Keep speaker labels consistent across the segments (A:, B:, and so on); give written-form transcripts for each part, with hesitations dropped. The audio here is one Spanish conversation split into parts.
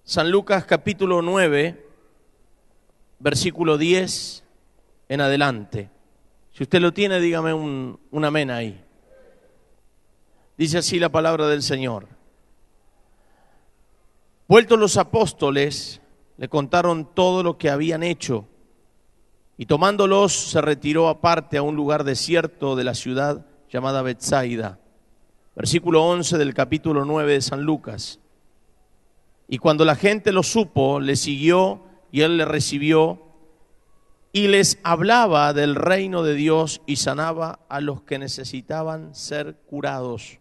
A: San Lucas capítulo 9, versículo 10 en adelante. Si usted lo tiene, dígame un amén ahí. Dice así la palabra del Señor. Vueltos los apóstoles, le contaron todo lo que habían hecho, y tomándolos se retiró aparte a un lugar desierto de la ciudad llamada Betsaida. Versículo 11 del capítulo 9 de San Lucas. Y cuando la gente lo supo, le siguió y él le recibió y les hablaba del reino de Dios y sanaba a los que necesitaban ser curados.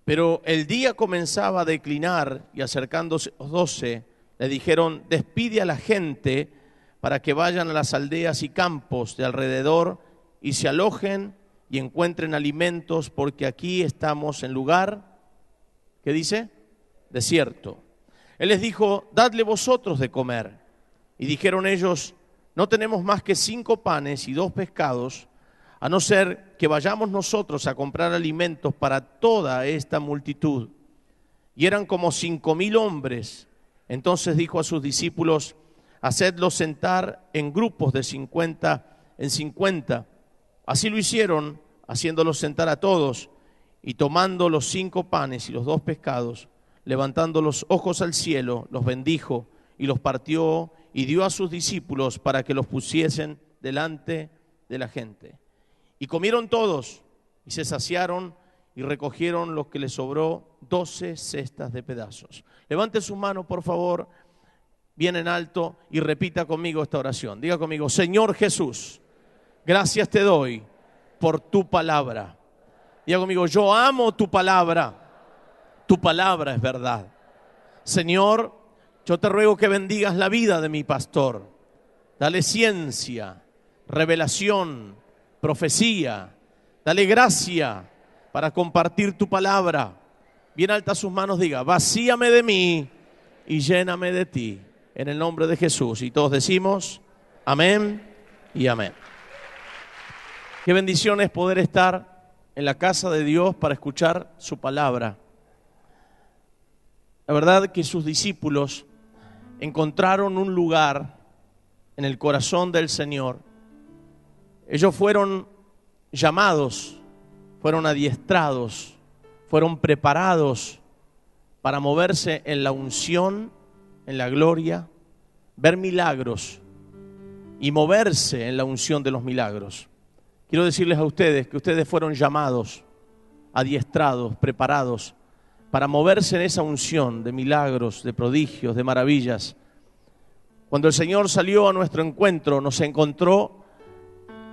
A: Pero el día comenzaba a declinar y acercándose los 12, le dijeron: despide a la gente para que vayan a las aldeas y campos de alrededor y se alojen y encuentren alimentos, porque aquí estamos en lugar, ¿qué dice? Desierto. Él les dijo: dadle vosotros de comer. Y dijeron ellos: no tenemos más que 5 panes y 2 pescados, a no ser que vayamos nosotros a comprar alimentos para toda esta multitud. Y eran como 5,000 hombres. Entonces dijo a sus discípulos: hacedlos sentar en grupos de 50 en 50. Así lo hicieron, haciéndolos sentar a todos, y tomando los 5 panes y los 2 pescados, levantando los ojos al cielo, los bendijo y los partió y dio a sus discípulos para que los pusiesen delante de la gente. Y comieron todos y se saciaron y recogieron lo que les sobró, 12 cestas de pedazos. Levante sus manos, por favor, bien en alto, y repita conmigo esta oración. Diga conmigo: Señor Jesús, gracias te doy por tu palabra. Diga conmigo: yo amo tu palabra. Tu palabra es verdad. Señor, yo te ruego que bendigas la vida de mi pastor. Dale ciencia, revelación, profecía. Dale gracia para compartir tu palabra. Bien alta sus manos, diga: vacíame de mí y lléname de ti. En el nombre de Jesús. Y todos decimos amén y amén. Qué bendición es poder estar en la casa de Dios para escuchar su palabra. La verdad que sus discípulos encontraron un lugar en el corazón del Señor. Ellos fueron llamados, fueron adiestrados, fueron preparados para moverse en la unción, en la gloria, ver milagros y moverse en la unción de los milagros. Quiero decirles a ustedes que ustedes fueron llamados, adiestrados, preparados para moverse en esa unción de milagros, de prodigios, de maravillas. Cuando el Señor salió a nuestro encuentro, nos encontró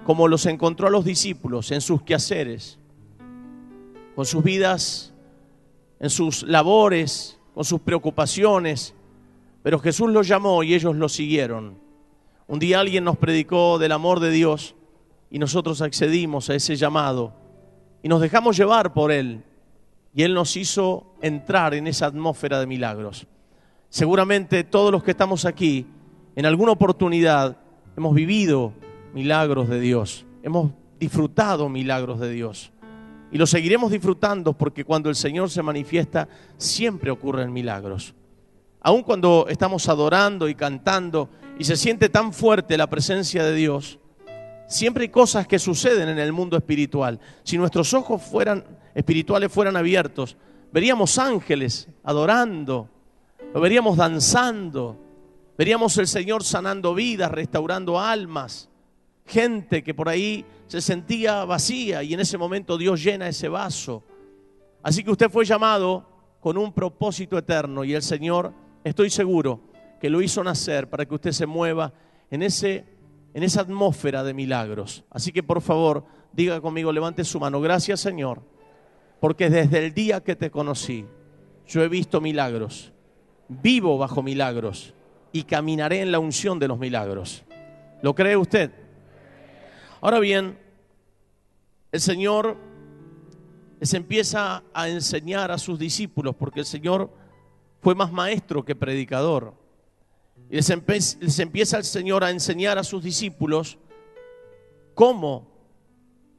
A: como los encontró a los discípulos, en sus quehaceres, con sus vidas, en sus labores, con sus preocupaciones. Pero Jesús los llamó y ellos los siguieron. Un día alguien nos predicó del amor de Dios y nosotros accedimos a ese llamado y nos dejamos llevar por Él. Y Él nos hizo entrar en esa atmósfera de milagros. Seguramente todos los que estamos aquí, en alguna oportunidad, hemos vivido milagros de Dios. Hemos disfrutado milagros de Dios. Y los seguiremos disfrutando porque cuando el Señor se manifiesta, siempre ocurren milagros. Aun cuando estamos adorando y cantando y se siente tan fuerte la presencia de Dios, siempre hay cosas que suceden en el mundo espiritual. Si nuestros ojos espirituales fueran abiertos, veríamos ángeles adorando, lo veríamos danzando, veríamos el Señor sanando vidas, restaurando almas, gente que por ahí se sentía vacía y en ese momento Dios llena ese vaso. Así que usted fue llamado con un propósito eterno y el Señor, estoy seguro, que lo hizo nacer para que usted se mueva en esa atmósfera de milagros. Así que por favor, diga conmigo, levante su mano: gracias, Señor, porque desde el día que te conocí, yo he visto milagros, vivo bajo milagros y caminaré en la unción de los milagros. ¿Lo cree usted? Ahora bien, el Señor les empieza a enseñar a sus discípulos, porque el Señor fue más maestro que predicador. Y les empieza el Señor a enseñar a sus discípulos cómo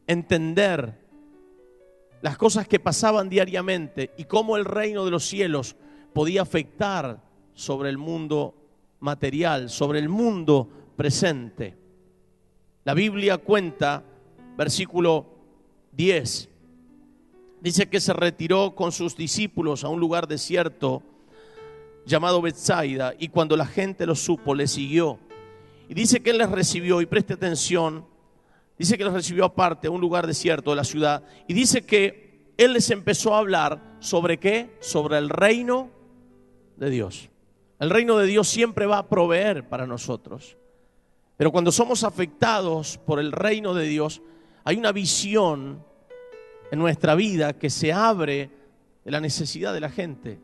A: entender las cosas que pasaban diariamente y cómo el reino de los cielos podía afectar sobre el mundo material, sobre el mundo presente. La Biblia cuenta, versículo 10, dice que se retiró con sus discípulos a un lugar desierto llamado Betsaida, y cuando la gente lo supo, le siguió. Y dice que él les recibió, y preste atención, dice que les recibió aparte a un lugar desierto de la ciudad, y dice que él les empezó a hablar sobre ¿qué? Sobre el reino de Dios. El reino de Dios siempre va a proveer para nosotros. Pero cuando somos afectados por el reino de Dios, hay una visión en nuestra vida que se abre de la necesidad de la gente.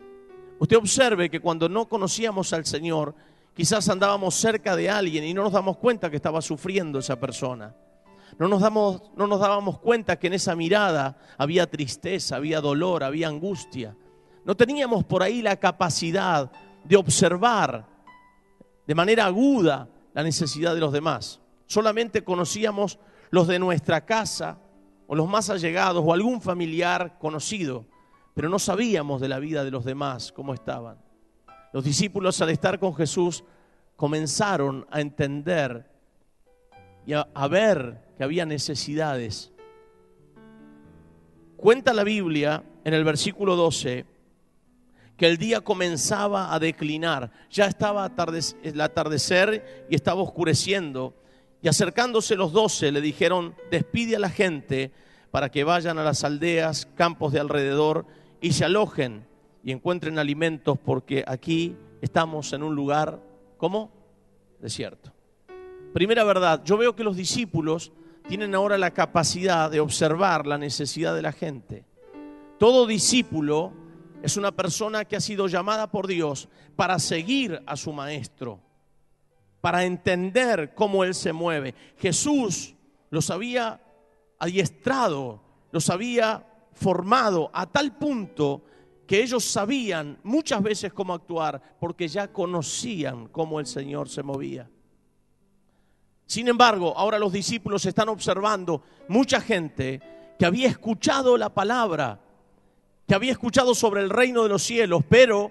A: Usted observe que cuando no conocíamos al Señor, quizás andábamos cerca de alguien y no nos damos cuenta que estaba sufriendo esa persona. No nos dábamos cuenta que en esa mirada había tristeza, había dolor, había angustia. No teníamos por ahí la capacidad de observar de manera aguda la necesidad de los demás. Solamente conocíamos los de nuestra casa o los más allegados o algún familiar conocido, pero no sabíamos de la vida de los demás, cómo estaban. Los discípulos, al estar con Jesús, comenzaron a entender y a ver que había necesidades. Cuenta la Biblia en el versículo 12 que el día comenzaba a declinar, ya estaba el atardecer y estaba oscureciendo, y acercándose los 12 le dijeron: despide a la gente para que vayan a las aldeas, campos de alrededor y se alojen y encuentren alimentos, porque aquí estamos en un lugar, ¿cómo? Desierto. Primera verdad, yo veo que los discípulos tienen ahora la capacidad de observar la necesidad de la gente. Todo discípulo es una persona que ha sido llamada por Dios para seguir a su maestro, para entender cómo Él se mueve. Jesús los había adiestrado, los había formado a tal punto que ellos sabían muchas veces cómo actuar, porque ya conocían cómo el Señor se movía. Sin embargo, ahora los discípulos están observando mucha gente que había escuchado la palabra, que había escuchado sobre el reino de los cielos, pero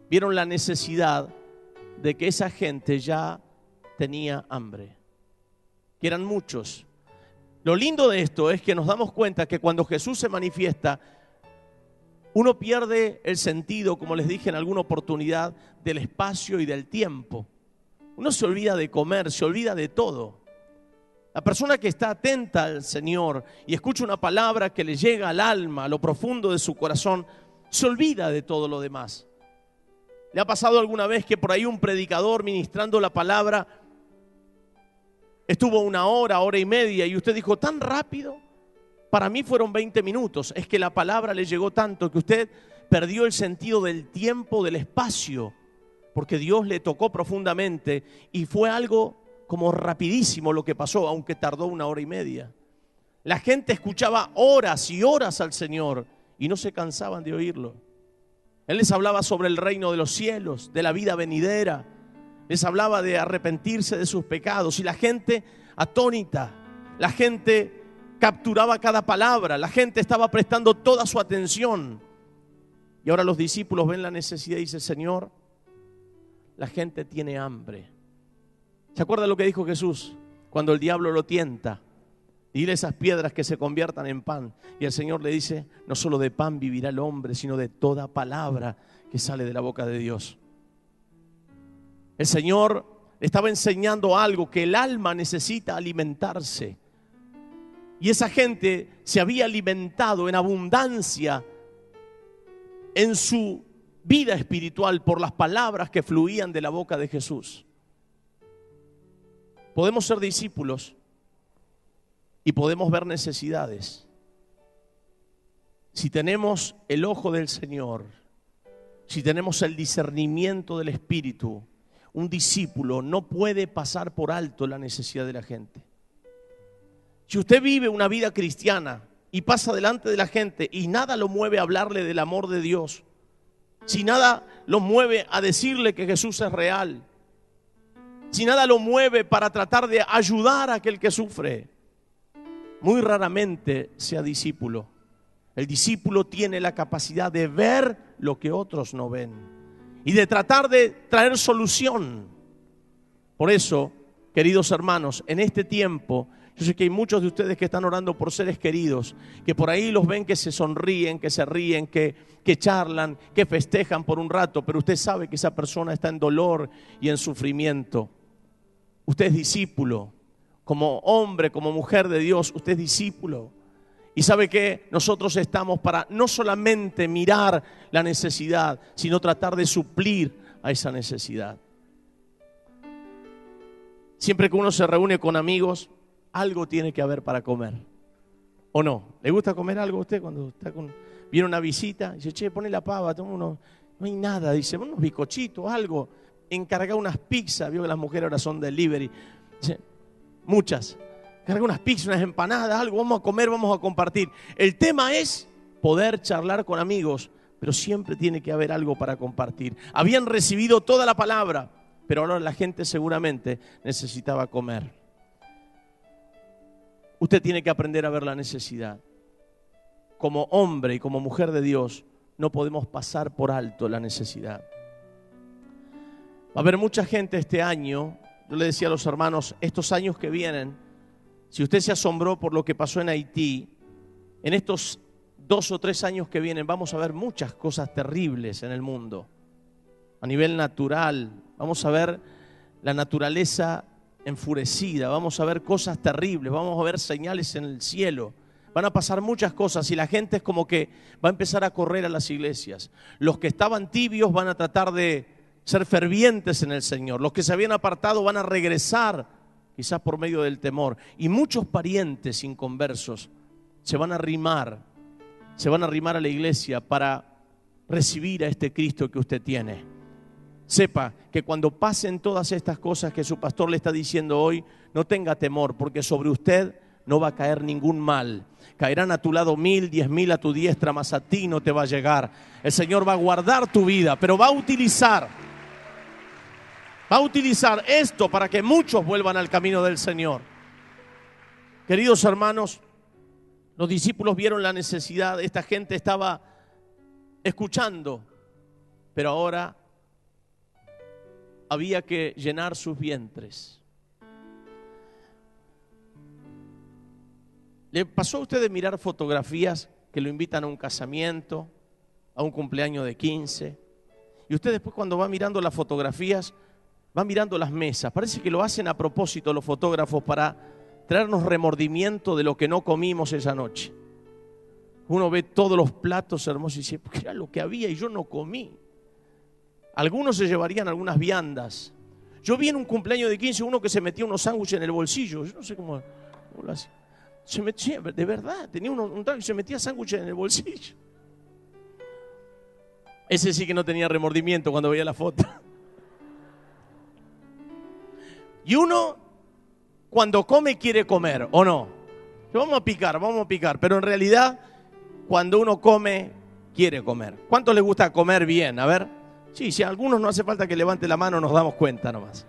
A: vieron la necesidad de que esa gente ya tenía hambre, que eran muchos. Lo lindo de esto es que nos damos cuenta que cuando Jesús se manifiesta, uno pierde el sentido, como les dije en alguna oportunidad, del espacio y del tiempo. Uno se olvida de comer, se olvida de todo. La persona que está atenta al Señor y escucha una palabra que le llega al alma, a lo profundo de su corazón, se olvida de todo lo demás. ¿Le ha pasado alguna vez que por ahí un predicador ministrando la palabra estuvo una hora, hora y media, y usted dijo: tan rápido? Para mí fueron 20 minutos. Es que la palabra le llegó tanto que usted perdió el sentido del tiempo, del espacio, porque Dios le tocó profundamente y fue algo como rapidísimo lo que pasó, aunque tardó una hora y media. La gente escuchaba horas y horas al Señor y no se cansaban de oírlo. Él les hablaba sobre el reino de los cielos, de la vida venidera. Les hablaba de arrepentirse de sus pecados y la gente atónita, la gente capturaba cada palabra, la gente estaba prestando toda su atención. Y ahora los discípulos ven la necesidad y dicen: Señor, la gente tiene hambre. ¿Se acuerda lo que dijo Jesús cuando el diablo lo tienta? Dile esas piedras que se conviertan en pan. Y el Señor le dice: no solo de pan vivirá el hombre, sino de toda palabra que sale de la boca de Dios. El Señor le estaba enseñando algo, que el alma necesita alimentarse. Y esa gente se había alimentado en abundancia en su vida espiritual por las palabras que fluían de la boca de Jesús. Podemos ser discípulos y podemos ver necesidades. Si tenemos el ojo del Señor, si tenemos el discernimiento del Espíritu, un discípulo no puede pasar por alto la necesidad de la gente. Si usted vive una vida cristiana y pasa delante de la gente y nada lo mueve a hablarle del amor de Dios, si nada lo mueve a decirle que Jesús es real, si nada lo mueve para tratar de ayudar a aquel que sufre, muy raramente sea discípulo. El discípulo tiene la capacidad de ver lo que otros no ven y de tratar de traer solución. Por eso, queridos hermanos, en este tiempo, yo sé que hay muchos de ustedes que están orando por seres queridos, que por ahí los ven que se sonríen, que se ríen, que charlan, que festejan por un rato, pero usted sabe que esa persona está en dolor y en sufrimiento. Usted es discípulo, como hombre, como mujer de Dios, usted es discípulo. Y sabe que nosotros estamos para no solamente mirar la necesidad, sino tratar de suplir a esa necesidad. Siempre que uno se reúne con amigos, algo tiene que haber para comer. ¿O no? ¿Le gusta comer algo a usted cuando está viene una visita? Dice, che, pone la pava, toma uno. No hay nada, dice, unos bizcochitos, algo. Encarga unas pizzas, vio que las mujeres ahora son delivery. Dice, muchas. Carga unas pizzas, unas empanadas, algo, vamos a comer, vamos a compartir. El tema es poder charlar con amigos, pero siempre tiene que haber algo para compartir. Habían recibido toda la palabra, pero ahora la gente seguramente necesitaba comer. Usted tiene que aprender a ver la necesidad. Como hombre y como mujer de Dios, no podemos pasar por alto la necesidad. Va a haber mucha gente este año, yo le decía a los hermanos, estos años que vienen, si usted se asombró por lo que pasó en Haití, en estos 2 o 3 años que vienen vamos a ver muchas cosas terribles en el mundo. A nivel natural, vamos a ver la naturaleza enfurecida, vamos a ver cosas terribles, vamos a ver señales en el cielo. Van a pasar muchas cosas y la gente es como que va a empezar a correr a las iglesias. Los que estaban tibios van a tratar de ser fervientes en el Señor. Los que se habían apartado van a regresar, quizás por medio del temor. Y muchos parientes inconversos se van a arrimar a la iglesia para recibir a este Cristo que usted tiene. Sepa que cuando pasen todas estas cosas que su pastor le está diciendo hoy, no tenga temor, porque sobre usted no va a caer ningún mal. Caerán a tu lado 1000, 10.000 a tu diestra, mas a ti no te va a llegar. El Señor va a guardar tu vida, pero va a utilizar esto para que muchos vuelvan al camino del Señor. Queridos hermanos, los discípulos vieron la necesidad, esta gente estaba escuchando, pero ahora había que llenar sus vientres. ¿Le pasó a usted de mirar fotografías que lo invitan a un casamiento, a un cumpleaños de 15? Y usted después cuando va mirando las fotografías, va mirando las mesas. Parece que lo hacen a propósito los fotógrafos para traernos remordimiento de lo que no comimos esa noche. Uno ve todos los platos hermosos y dice, porque era lo que había y yo no comí. Algunos se llevarían algunas viandas. Yo vi en un cumpleaños de 15 uno que se metía unos sándwiches en el bolsillo. Yo no sé cómo lo hacía. Se metía, de verdad, tenía un trago y se metía sándwiches en el bolsillo. Ese sí que no tenía remordimiento cuando veía la foto. Y uno, cuando come, quiere comer, ¿o no? Vamos a picar, pero en realidad, cuando uno come, quiere comer. ¿Cuántos les gusta comer bien? A ver. Sí, si a algunos no hace falta que levante la mano, nos damos cuenta nomás.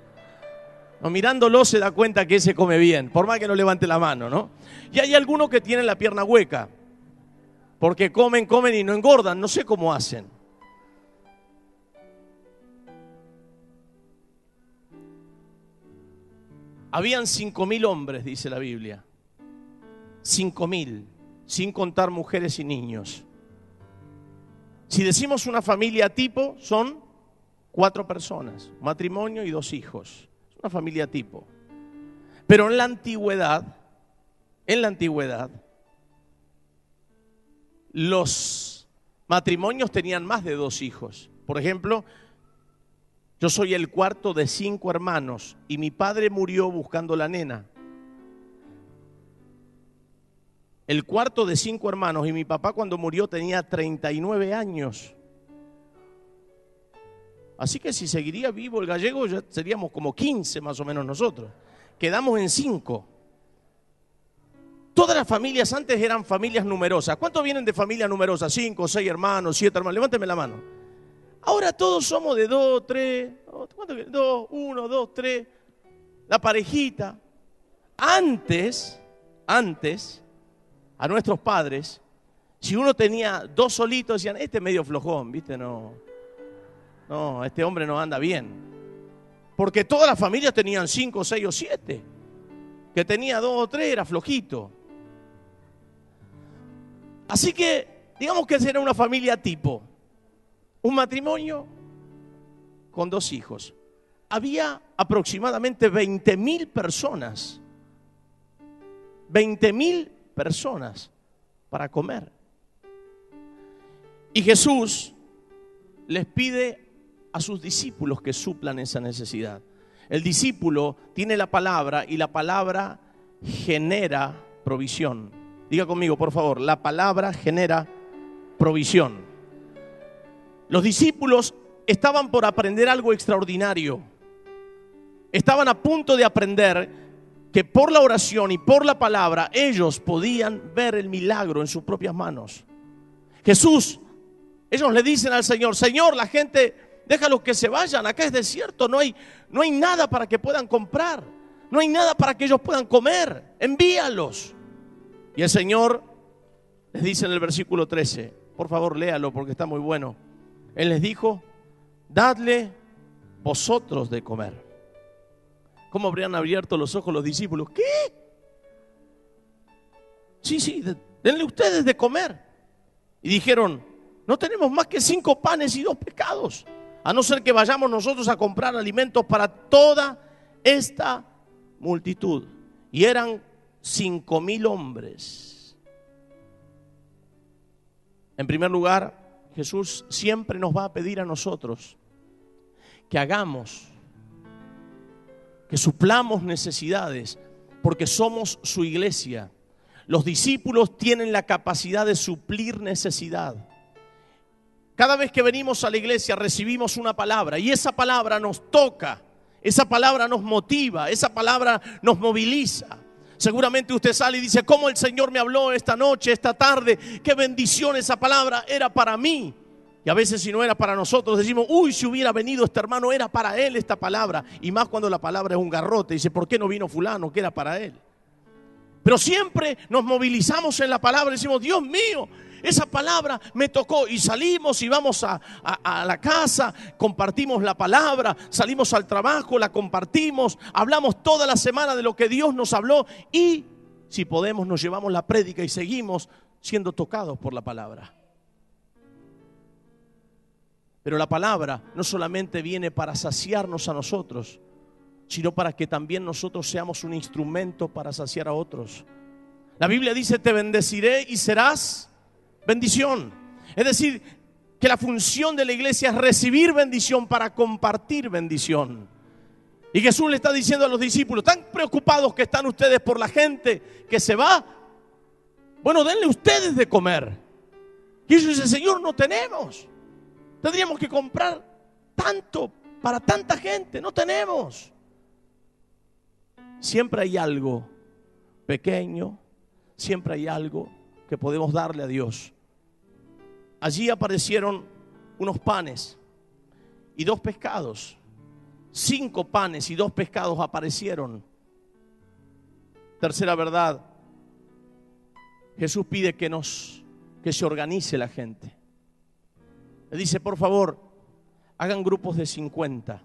A: No, mirándolo se da cuenta que ese come bien, por más que no levante la mano, ¿no? Y hay algunos que tienen la pierna hueca, porque comen y no engordan, no sé cómo hacen. Habían 5.000 hombres, dice la Biblia. 5.000, sin contar mujeres y niños. Si decimos una familia tipo, son 4 personas, matrimonio y 2 hijos. Es una familia tipo. Pero en la antigüedad, los matrimonios tenían más de 2 hijos. Por ejemplo, yo soy el cuarto de 5 hermanos y mi padre murió buscando la nena. El cuarto de 5 hermanos y mi papá cuando murió tenía 39 años. Así que si seguiría vivo el gallego ya seríamos como 15 más o menos nosotros. Quedamos en 5. Todas las familias antes eran familias numerosas. ¿Cuántos vienen de familias numerosas? 5, 6 hermanos, 7 hermanos. Levánteme la mano. Ahora todos somos de 2, 3, 2, 1, 2, 3. La parejita. Antes, a nuestros padres, Si uno tenía 2 solitos, decían, este es medio flojón, ¿viste? No, este hombre no anda bien. Porque todas las familias tenían 5, 6 o 7. Que tenía 2 o 3 era flojito. Así que, digamos que era una familia tipo. Un matrimonio con 2 hijos. Había aproximadamente 20.000 personas. 20.000 personas para comer. Y Jesús les pide a sus discípulos que suplan esa necesidad. El discípulo tiene la palabra y la palabra genera provisión. Diga conmigo, por favor, la palabra genera provisión. Los discípulos estaban por aprender algo extraordinario. Estaban a punto de aprender que por la oración y por la palabra ellos podían ver el milagro en sus propias manos. Ellos le dicen al Señor, Señor, la gente, déjalos que se vayan, acá es desierto, no hay nada para que puedan comprar, no hay nada para que ellos puedan comer, envíalos. Y el Señor les dice en el versículo 13, por favor léalo porque está muy bueno. Él les dijo, dadle vosotros de comer. ¿Cómo habrían abierto los ojos los discípulos? ¿Qué? Sí, denle ustedes de comer. Y dijeron, no tenemos más que 5 panes y 2 pescados, a no ser que vayamos nosotros a comprar alimentos para toda esta multitud. Y eran 5.000 hombres. En primer lugar, Jesús siempre nos va a pedir a nosotros que hagamos, que suplamos necesidades, porque somos su iglesia. Los discípulos tienen la capacidad de suplir necesidad. Cada vez que venimos a la iglesia recibimos una palabra y esa palabra nos toca, esa palabra nos motiva, esa palabra nos moviliza. Seguramente usted sale y dice, ¿cómo el Señor me habló esta noche, esta tarde? Qué bendición, esa palabra era para mí. Y a veces si no era para nosotros decimos, uy, si hubiera venido este hermano, era para él esta palabra. Y más cuando la palabra es un garrote, dice, ¿por qué no vino fulano? Que era para él. Pero siempre nos movilizamos en la palabra y decimos, Dios mío, esa palabra me tocó. Y salimos y vamos a la casa, compartimos la palabra, salimos al trabajo, la compartimos, hablamos toda la semana de lo que Dios nos habló y si podemos nos llevamos la prédica y seguimos siendo tocados por la palabra. Pero la palabra no solamente viene para saciarnos a nosotros, sino para que también nosotros seamos un instrumento para saciar a otros. La Biblia dice, te bendeciré y serás bendición. Es decir, que la función de la iglesia es recibir bendición para compartir bendición. Y Jesús le está diciendo a los discípulos, ¿tan preocupados que están ustedes por la gente que se va? Bueno, denle ustedes de comer. Y ellos dicen, Señor, no tenemos. Tendríamos que comprar tanto para tanta gente, no tenemos. Siempre hay algo pequeño, siempre hay algo que podemos darle a Dios. Allí aparecieron unos panes y 2 pescados. 5 panes y 2 pescados aparecieron. Tercera verdad, Jesús pide que se organice la gente. Le dice, por favor, hagan grupos de 50.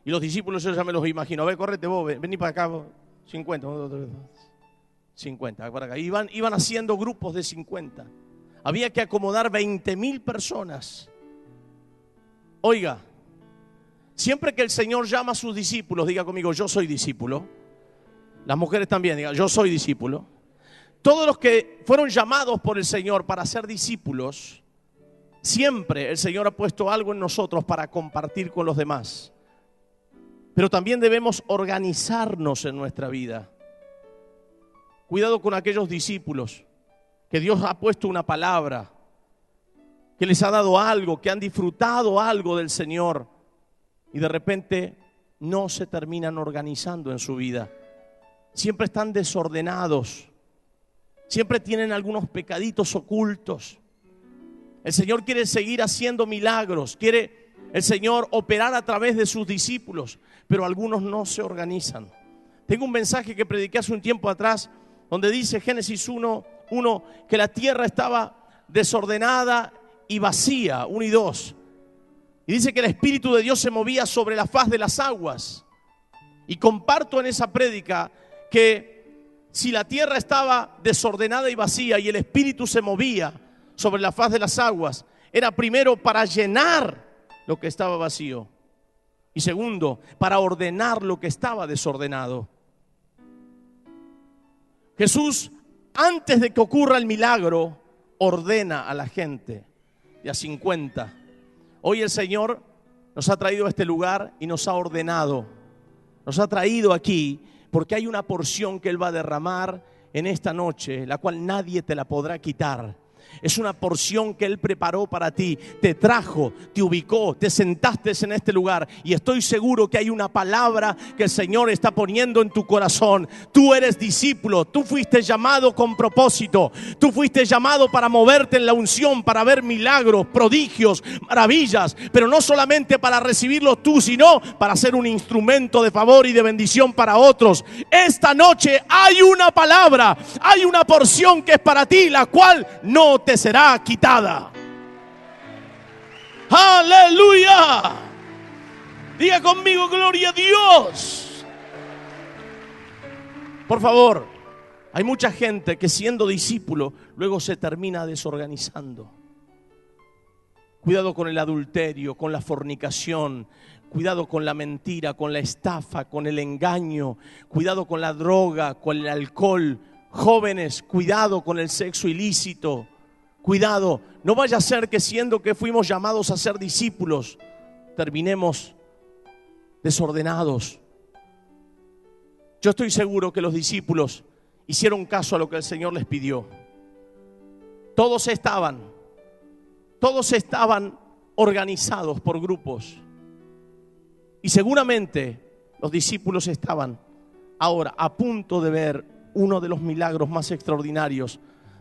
A: Y los discípulos, yo ya me los imagino. A ver, correte vos, vení para acá. 50. 50, para acá. Iban haciendo grupos de 50. Había que acomodar 20.000 personas. Oiga, siempre que el Señor llama a sus discípulos, diga conmigo, yo soy discípulo. Las mujeres también, digan, yo soy discípulo. Todos los que fueron llamados por el Señor para ser discípulos, siempre el Señor ha puesto algo en nosotros para compartir con los demás. Pero también debemos organizarnos en nuestra vida. Cuidado con aquellos discípulos que Dios ha puesto una palabra, que les ha dado algo, que han disfrutado algo del Señor y de repente no se terminan organizando en su vida. Siempre están desordenados, siempre tienen algunos pecaditos ocultos. El Señor quiere seguir haciendo milagros, quiere el Señor operar a través de sus discípulos, pero algunos no se organizan. Tengo un mensaje que prediqué hace un tiempo atrás donde dice Génesis 1, 1, que la tierra estaba desordenada y vacía, 1 y 2. Y dice que el Espíritu de Dios se movía sobre la faz de las aguas. Y comparto en esa prédica que si la tierra estaba desordenada y vacía y el Espíritu se movía sobre la faz de las aguas, era primero para llenar lo que estaba vacío y segundo, para ordenar lo que estaba desordenado. Jesús, antes de que ocurra el milagro, ordena a la gente de a 50. Hoy el Señor nos ha traído a este lugar y nos ha ordenado. Nos ha traído aquí porque hay una porción que Él va a derramar en esta noche, la cual nadie te la podrá quitar. Es una porción que Él preparó para ti, te trajo, te ubicó, te sentaste en este lugar y estoy seguro que hay una palabra que el Señor está poniendo en tu corazón. Tú eres discípulo, tú fuiste llamado con propósito, tú fuiste llamado para moverte en la unción, para ver milagros, prodigios, maravillas, pero no solamente para recibirlos tú, sino para ser un instrumento de favor y de bendición para otros. Esta noche hay una palabra, hay una porción que es para ti, la cual no te será quitada. ¡Aleluya! Diga conmigo, gloria a Dios. Por favor, hay mucha gente que siendo discípulo luego se termina desorganizando. Cuidado con el adulterio, con la fornicación, cuidado con la mentira, con la estafa, con el engaño, cuidado con la droga, con el alcohol. Jóvenes, cuidado con el sexo ilícito. Cuidado, no vaya a ser que siendo que fuimos llamados a ser discípulos, terminemos desordenados. Yo estoy seguro que los discípulos hicieron caso a lo que el Señor les pidió. Todos estaban organizados por grupos. Y seguramente los discípulos estaban ahora a punto de ver uno de los milagros más extraordinarios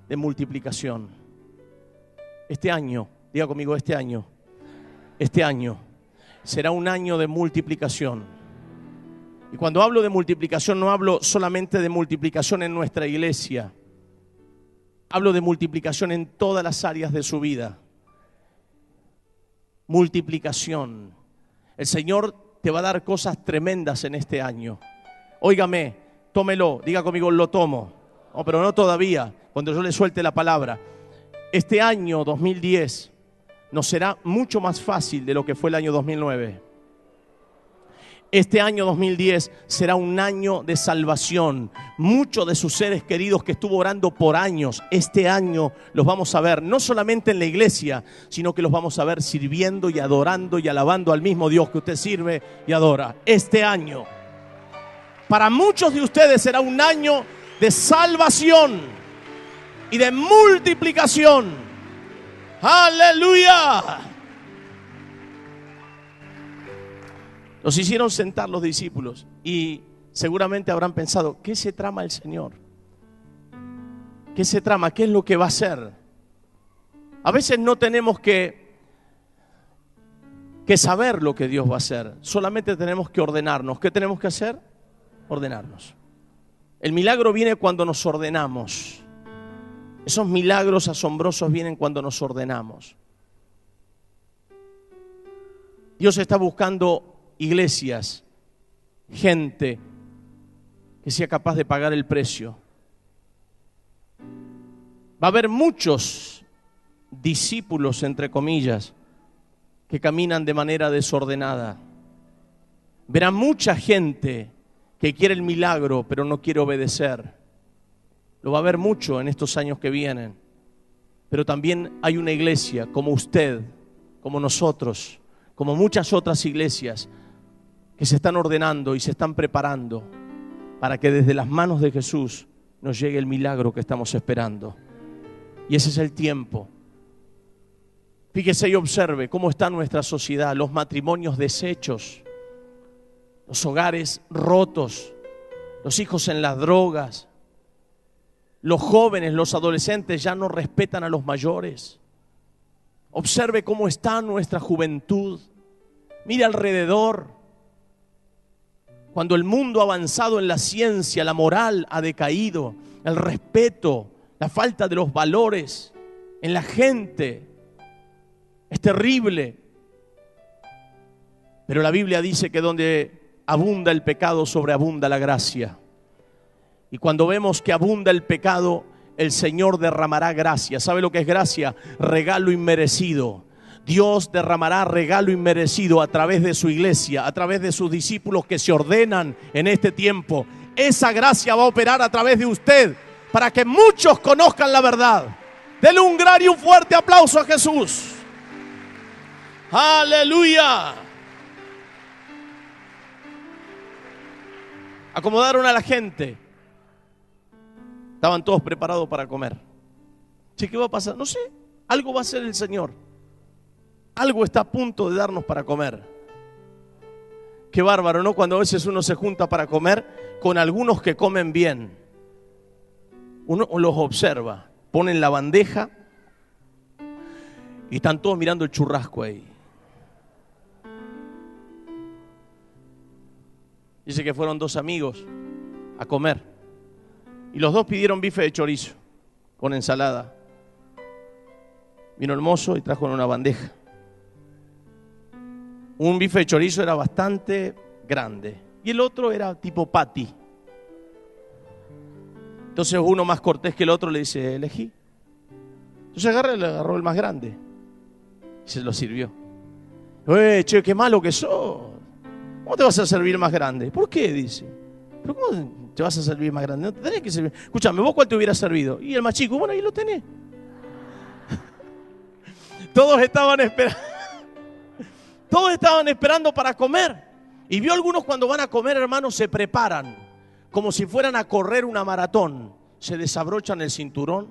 A: de multiplicación. Este año, diga conmigo, este año será un año de multiplicación. Y cuando hablo de multiplicación, no hablo solamente de multiplicación en nuestra iglesia. Hablo de multiplicación en todas las áreas de su vida. Multiplicación. El Señor te va a dar cosas tremendas en este año. Óigame, tómelo, diga conmigo, lo tomo. No, pero no todavía, cuando yo le suelte la palabra. Este año 2010 nos será mucho más fácil de lo que fue el año 2009. Este año 2010 será un año de salvación. Muchos de sus seres queridos que estuvo orando por años, este año los vamos a ver, no solamente en la iglesia, sino que los vamos a ver sirviendo y adorando y alabando al mismo Dios que usted sirve y adora. Este año, para muchos de ustedes será un año de salvación y de multiplicación. ¡Aleluya! Los hicieron sentar los discípulos y seguramente habrán pensado, ¿qué se trama el Señor? ¿Qué se trama? ¿Qué es lo que va a hacer? A veces no tenemos que saber lo que Dios va a hacer. Solamente tenemos que ordenarnos. ¿Qué tenemos que hacer? Ordenarnos. El milagro viene cuando nos ordenamos. Esos milagros asombrosos vienen cuando nos ordenamos. Dios está buscando iglesias, gente que sea capaz de pagar el precio. Va a haber muchos discípulos, entre comillas, que caminan de manera desordenada. Verá mucha gente que quiere el milagro, pero no quiere obedecer. Lo va a haber mucho en estos años que vienen. Pero también hay una iglesia como usted, como nosotros, como muchas otras iglesias que se están ordenando y se están preparando para que desde las manos de Jesús nos llegue el milagro que estamos esperando. Y ese es el tiempo. Fíjese y observe cómo está nuestra sociedad, los matrimonios deshechos, los hogares rotos, los hijos en las drogas, los jóvenes, los adolescentes ya no respetan a los mayores. Observe cómo está nuestra juventud. Mire alrededor. Cuando el mundo ha avanzado en la ciencia, la moral ha decaído, el respeto la falta de los valores en la gente es terrible. Pero la Biblia dice que donde abunda el pecado, sobreabunda la gracia. Y cuando vemos que abunda el pecado, el Señor derramará gracia. ¿Sabe lo que es gracia? Regalo inmerecido. Dios derramará regalo inmerecido a través de su iglesia, a través de sus discípulos que se ordenan en este tiempo. Esa gracia va a operar a través de usted para que muchos conozcan la verdad. Denle un gran y un fuerte aplauso a Jesús. ¡Aleluya! Acomodaron a la gente. Estaban todos preparados para comer. Che, ¿qué va a pasar? No sé, algo va a hacer el Señor. Algo está a punto de darnos para comer. Qué bárbaro, ¿no? Cuando a veces uno se junta para comer con algunos que comen bien. Uno los observa, ponen la bandeja y están todos mirando el churrasco ahí. Dice que fueron 2 amigos a comer y los 2 pidieron bife de chorizo con ensalada. Vino el mozo y trajo en una bandeja. Un bife de chorizo era bastante grande y el otro era tipo patty. Entonces uno más cortés que el otro le dice, elegí. Entonces le agarró el más grande y se lo sirvió. Che, qué malo que sos. ¿Cómo te vas a servir más grande? ¿Por qué? Dice. ¿Pero cómo te vas a servir más grande? No te tenés que servir. Escúchame, ¿vos cuál te hubiera servido? Y el más chico, bueno, ahí lo tenés. Todos estaban esperando. Todos estaban esperando para comer. Y vio algunos cuando van a comer, hermanos, se preparan como si fueran a correr una maratón. Se desabrochan el cinturón,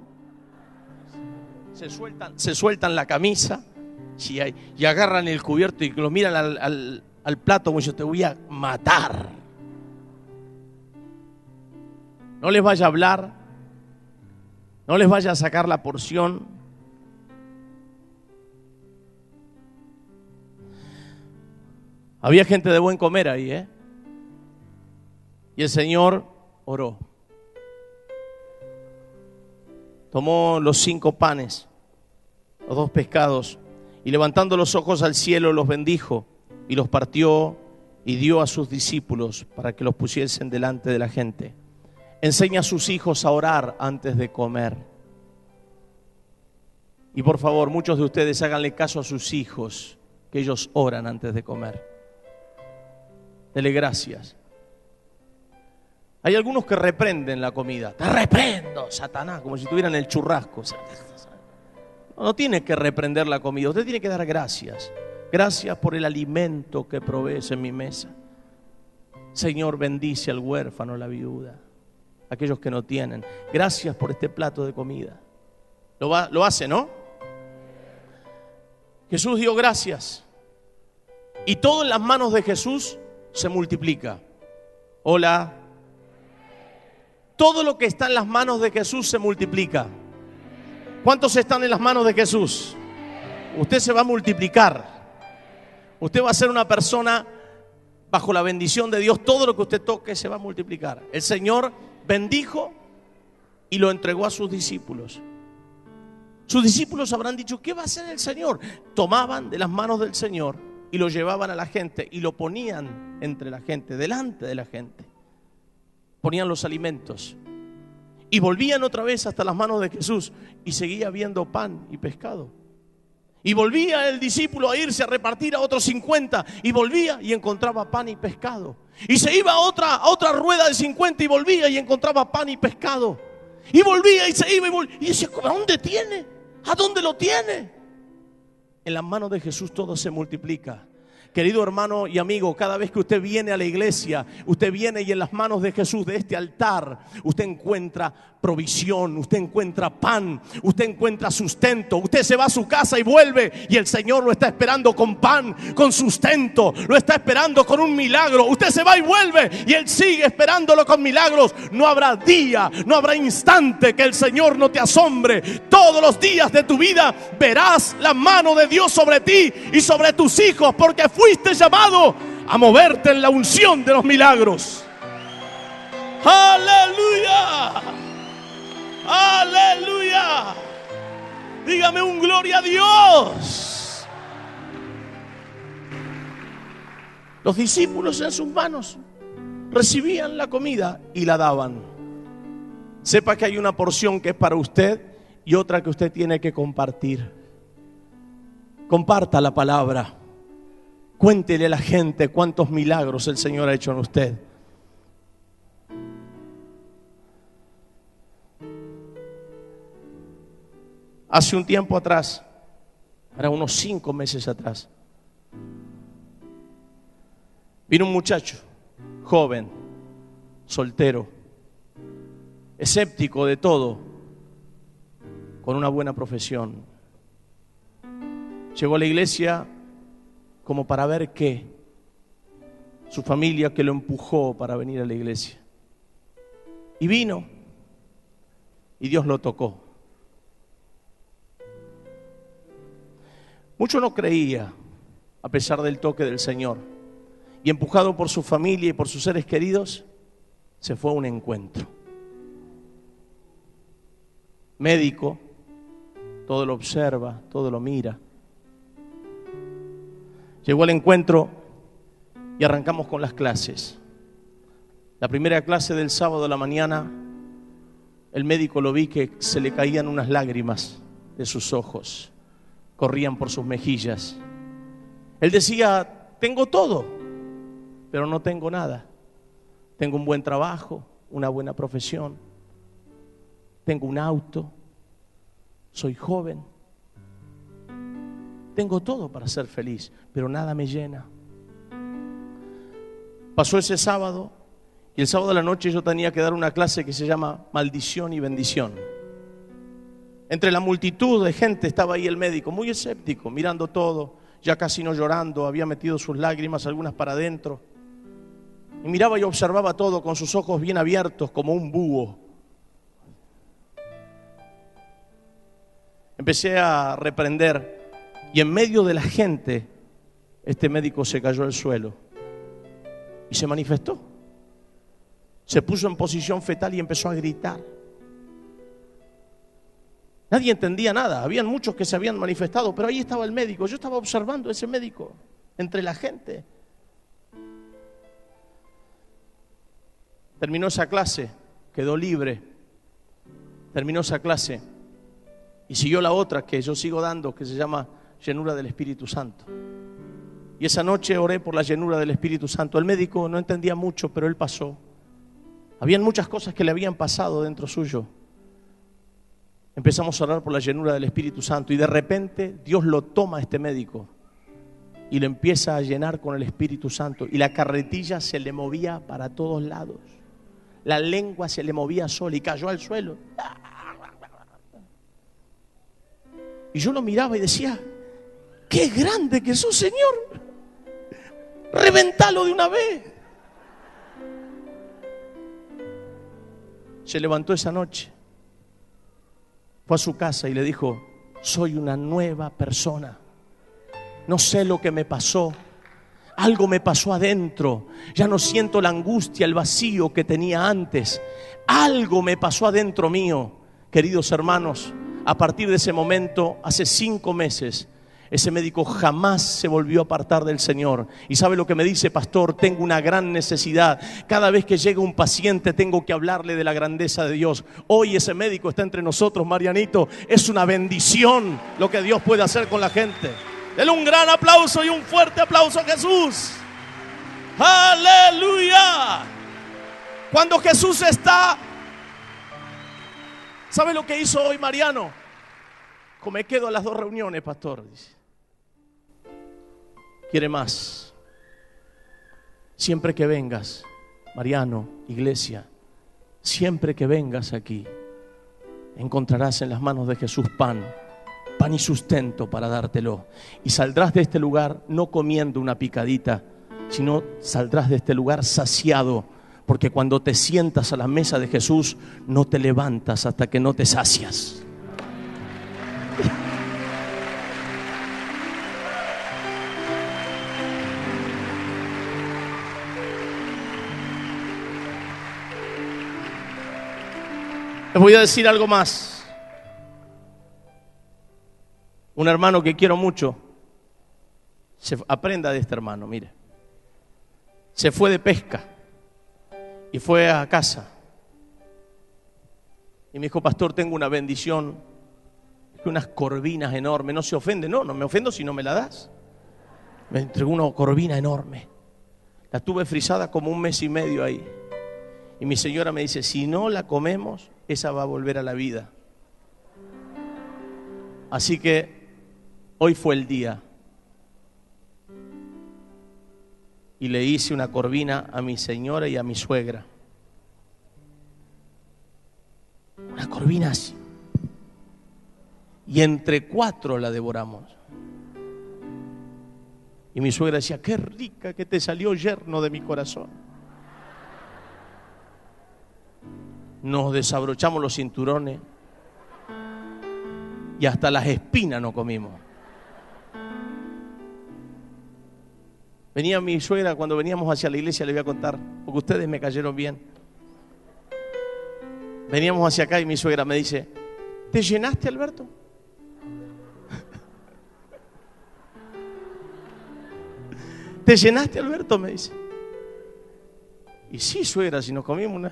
A: se sueltan la camisa y agarran el cubierto y lo miran al plato como yo te voy a matar. No les vaya a hablar, no les vaya a sacar la porción. Había gente de buen comer ahí, Y el Señor oró. Tomó los 5 panes, los 2 pescados, y levantando los ojos al cielo los bendijo y los partió y dio a sus discípulos para que los pusiesen delante de la gente. Enseña a sus hijos a orar antes de comer. Y por favor, muchos de ustedes háganle caso a sus hijos, que ellos oran antes de comer. Dele gracias. Hay algunos que reprenden la comida. Te reprendo, Satanás, como si tuvieran el churrasco. No tiene que reprender la comida, usted tiene que dar gracias. Gracias por el alimento que provees en mi mesa. Señor, bendice al huérfano, a la viuda, a aquellos que no tienen. Gracias por este plato de comida. Lo hace, ¿no? Jesús dio gracias. Y todo en las manos de Jesús se multiplica. Hola. Todo lo que está en las manos de Jesús se multiplica. ¿Cuántos están en las manos de Jesús? Usted se va a multiplicar. Usted va a ser una persona bajo la bendición de Dios. Todo lo que usted toque se va a multiplicar. El Señor bendijo y lo entregó a sus discípulos. Sus discípulos habrán dicho, ¿qué va a hacer el Señor? Tomaban de las manos del Señor y lo llevaban a la gente y lo ponían entre la gente, delante de la gente. Ponían los alimentos y volvían otra vez hasta las manos de Jesús y seguía habiendo pan y pescado. Y volvía el discípulo a irse a repartir a otros 50 y volvía y encontraba pan y pescado. Y se iba a otra rueda de 50 y volvía y encontraba pan y pescado. Y volvía y se iba y volvía. Y decía, ¿a dónde tiene? ¿A dónde lo tiene? En las manos de Jesús todo se multiplica. Querido hermano y amigo, cada vez que usted viene a la iglesia, usted viene y en las manos de Jesús, de este altar, usted encuentra provisión, usted encuentra pan, usted encuentra sustento. Usted se va a su casa y vuelve y el Señor lo está esperando con pan, con sustento, lo está esperando con un milagro. Usted se va y vuelve y Él sigue esperándolo con milagros. No habrá día, no habrá instante que el Señor no te asombre. Todos los días de tu vida verás la mano de Dios sobre ti y sobre tus hijos, porque fuiste llamado a moverte en la unción de los milagros. ¡Aleluya! Aleluya. Dígame un gloria a Dios. Los discípulos en sus manos recibían la comida y la daban. Sepa que hay una porción que es para usted y otra que usted tiene que compartir. Comparta la palabra. Cuéntele a la gente cuántos milagros el Señor ha hecho en usted. Hace un tiempo atrás, para unos 5 meses atrás, vino un muchacho, joven, soltero, escéptico de todo, con una buena profesión. Llegó a la iglesia como para ver qué. Su familia que lo empujó para venir a la iglesia. Y vino, y Dios lo tocó. Mucho no creía, a pesar del toque del Señor. Y empujado por su familia y por sus seres queridos, se fue a un encuentro. Médico, todo lo observa, todo lo mira. Llegó al encuentro y arrancamos con las clases. La primera clase del sábado a la mañana, el médico lo vi que se le caían unas lágrimas de sus ojos, corrían por sus mejillas. Él decía, tengo todo, pero no tengo nada. Tengo un buen trabajo, una buena profesión, tengo un auto, soy joven, tengo todo para ser feliz, pero nada me llena. Pasó ese sábado y el sábado de la noche yo tenía que dar una clase que se llama Maldición y Bendición. Entre la multitud de gente estaba ahí el médico, muy escéptico, mirando todo, ya casi no llorando, había metido sus lágrimas, algunas para adentro. Y miraba y observaba todo con sus ojos bien abiertos como un búho. Empecé a reprender y en medio de la gente este médico se cayó al suelo y se manifestó. Se puso en posición fetal y empezó a gritar. Nadie entendía nada, habían muchos que se habían manifestado, pero ahí estaba el médico. Yo estaba observando a ese médico entre la gente. Terminó esa clase, quedó libre. Terminó esa clase y siguió la otra que yo sigo dando, que se llama llenura del Espíritu Santo. Y esa noche oré por la llenura del Espíritu Santo. El médico no entendía mucho, pero él pasó. Habían muchas cosas que le habían pasado dentro suyo. Empezamos a orar por la llenura del Espíritu Santo y de repente Dios lo toma a este médico y lo empieza a llenar con el Espíritu Santo y la carretilla se le movía para todos lados. La lengua se le movía sola y cayó al suelo. Y yo lo miraba y decía, ¡qué grande que sos, Señor! ¡Reventalo de una vez! Se levantó esa noche, fue a su casa y le dijo, soy una nueva persona. No sé lo que me pasó. Algo me pasó adentro. Ya no siento la angustia, el vacío que tenía antes. Algo me pasó adentro mío. Queridos hermanos, a partir de ese momento, hace 5 meses, ese médico jamás se volvió a apartar del Señor. Y sabe lo que me dice, pastor, tengo una gran necesidad. Cada vez que llega un paciente tengo que hablarle de la grandeza de Dios. Hoy ese médico está entre nosotros, Marianito. Es una bendición lo que Dios puede hacer con la gente. Denle un gran aplauso y un fuerte aplauso a Jesús. ¡Aleluya! Cuando Jesús está... ¿Sabe lo que hizo hoy Mariano? Como me quedo a las 2 reuniones, pastor, dice. Quiere más. Siempre que vengas, Mariano, iglesia, siempre que vengas aquí, encontrarás en las manos de Jesús pan y sustento para dártelo. Y saldrás de este lugar no comiendo una picadita, sino saldrás de este lugar saciado. Porque cuando te sientas a la mesa de Jesús, no te levantas hasta que no te sacias. Les voy a decir algo más. Un hermano que quiero mucho, aprenda de este hermano, mire. Se fue de pesca y fue a casa. Y me dijo, pastor, tengo una bendición, unas corvinas enormes. No se ofende, no me ofendo si no me la das. Me entregó una corvina enorme. La tuve frisada como 1 mes y medio ahí. Y mi señora me dice, si no la comemos, esa va a volver a la vida. Así que hoy fue el día. Y le hice una corvina a mi señora y a mi suegra. Una corvina así. Y entre 4 la devoramos. Y mi suegra decía, qué rica que te salió, yerno de mi corazón. Nos desabrochamos los cinturones y hasta las espinas no comimos. Venía mi suegra, cuando veníamos hacia la iglesia, le voy a contar, porque ustedes me cayeron bien. Veníamos hacia acá y mi suegra me dice, ¿te llenaste, Alberto? ¿Te llenaste, Alberto? Me dice. Y sí, suegra, si nos comimos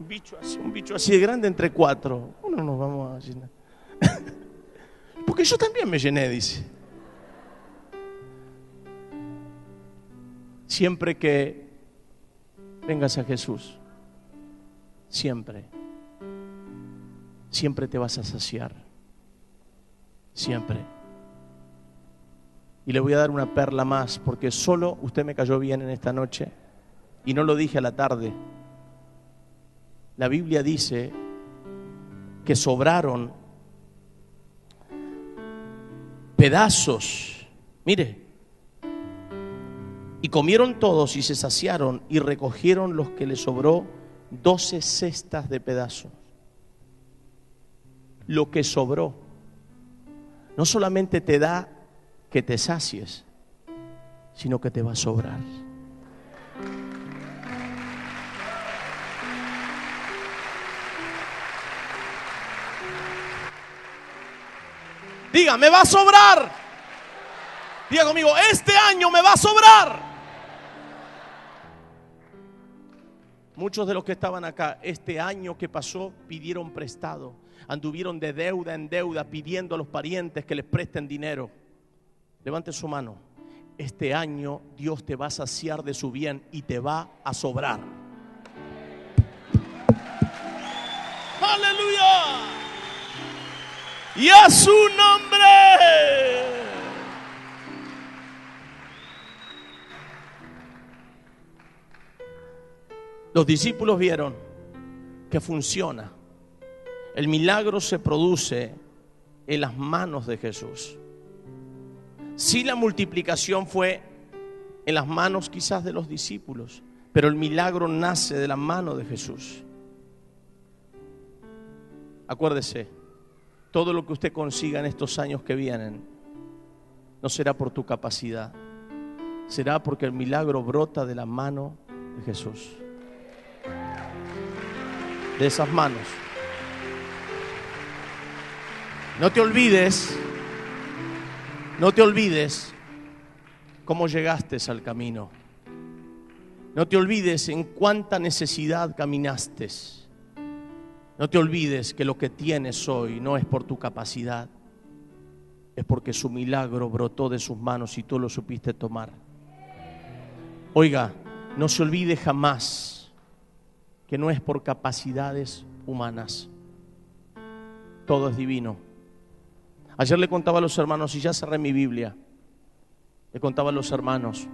A: un bicho así de grande entre 4, ¿cómo no nos vamos a llenar? Porque yo también me llené, dice. Siempre que vengas a Jesús, siempre te vas a saciar. Siempre. Y le voy a dar una perla más, porque solo usted me cayó bien en esta noche, y no lo dije a la tarde. La Biblia dice que sobraron pedazos, mire, y comieron todos y se saciaron y recogieron los que les sobró 12 cestas de pedazos. Lo que sobró no solamente te da que te sacies, sino que te va a sobrar. Diga, me va a sobrar. Diga conmigo, este año me va a sobrar. Muchos de los que estaban acá, este año que pasó, pidieron prestado. Anduvieron de deuda en deuda pidiendo a los parientes que les presten dinero. Levante su mano. Este año Dios te va a saciar de su bien y te va a sobrar. ¡Aleluya! Y a su nombre. Los discípulos vieron que funciona. El milagro se produce en las manos de Jesús. Sí, la multiplicación fue en las manos quizás de los discípulos, pero el milagro nace de la mano de Jesús. Acuérdese, todo lo que usted consiga en estos años que vienen no será por tu capacidad, será porque el milagro brota de la mano de Jesús. De esas manos. No te olvides cómo llegaste al camino. No te olvides en cuánta necesidad caminaste. No te olvides que lo que tienes hoy no es por tu capacidad, es porque su milagro brotó de sus manos y tú lo supiste tomar. Oiga, no se olvide jamás que no es por capacidades humanas. Todo es divino. Ayer le contaba a los hermanos, y ya cerré mi Biblia, le contaba a los hermanos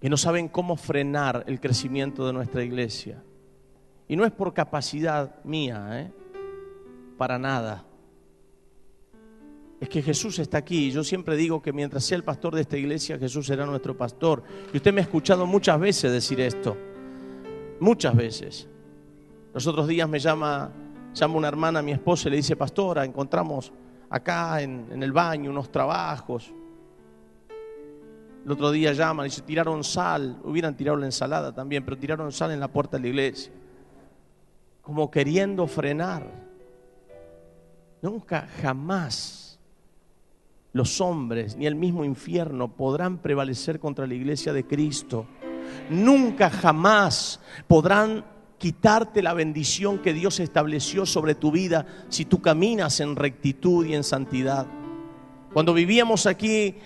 A: que no saben cómo frenar el crecimiento de nuestra iglesia. Y no es por capacidad mía, para nada. Es que Jesús está aquí. Yo siempre digo que mientras sea el pastor de esta iglesia, Jesús será nuestro pastor. Y usted me ha escuchado muchas veces decir esto. Muchas veces. Los otros días me llama una hermana, mi esposa, y le dice, pastora, encontramos acá en el baño unos trabajos. El otro día llaman y dice, tiraron sal. Hubieran tirado la ensalada también, pero tiraron sal en la puerta de la iglesia. como queriendo frenar. Nunca, jamás los hombres ni el mismo infierno podrán prevalecer contra la iglesia de Cristo. Nunca, jamás podrán quitarte la bendición que Dios estableció sobre tu vida si tú caminas en rectitud y en santidad. Cuando vivíamos aquí,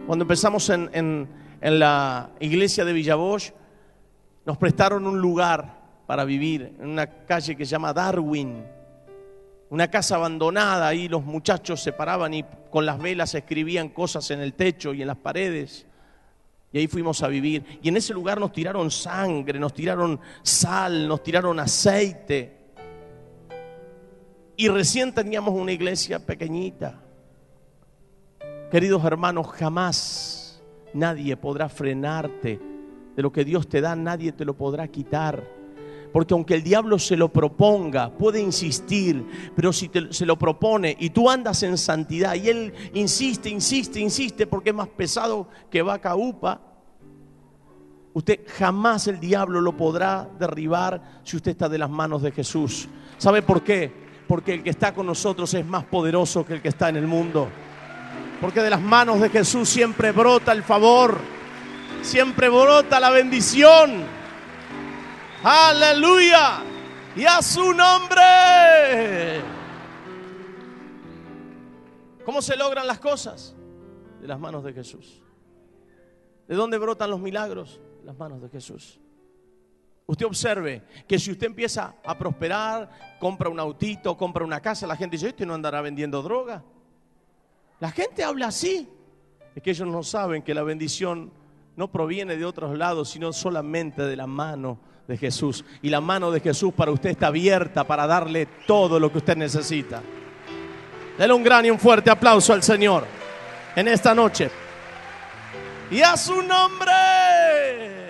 A: cuando empezamos en la iglesia de Villa Bosch, nos prestaron un lugar para vivir en una calle que se llama Darwin, una casa abandonada. Ahí los muchachos se paraban y con las velas escribían cosas en el techo y en las paredes. Y ahí fuimos a vivir. Y en ese lugar nos tiraron sangre, nos tiraron sal, nos tiraron aceite. Y recién teníamos una iglesia pequeñita. Queridos hermanos, jamás nadie podrá frenarte de lo que Dios te da, nadie te lo podrá quitar. Porque aunque el diablo se lo proponga, puede insistir, pero si se lo propone y tú andas en santidad y él insiste porque es más pesado que vaca upa, usted jamás el diablo lo podrá derribar si usted está de las manos de Jesús. ¿Sabe por qué? Porque el que está con nosotros es más poderoso que el que está en el mundo. Porque de las manos de Jesús siempre brota el favor, siempre brota la bendición. ¡Aleluya! ¡Y a su nombre! ¿Cómo se logran las cosas? De las manos de Jesús. ¿De dónde brotan los milagros? De las manos de Jesús. Usted observe que si usted empieza a prosperar, compra un autito, compra una casa, la gente dice, ¿este no andará vendiendo droga? La gente habla así. Es que ellos no saben que la bendición no proviene de otros lados, sino solamente de la mano de Jesús. Y la mano de Jesús para usted está abierta para darle todo lo que usted necesita. Dele un gran y un fuerte aplauso al Señor en esta noche. Y a su nombre.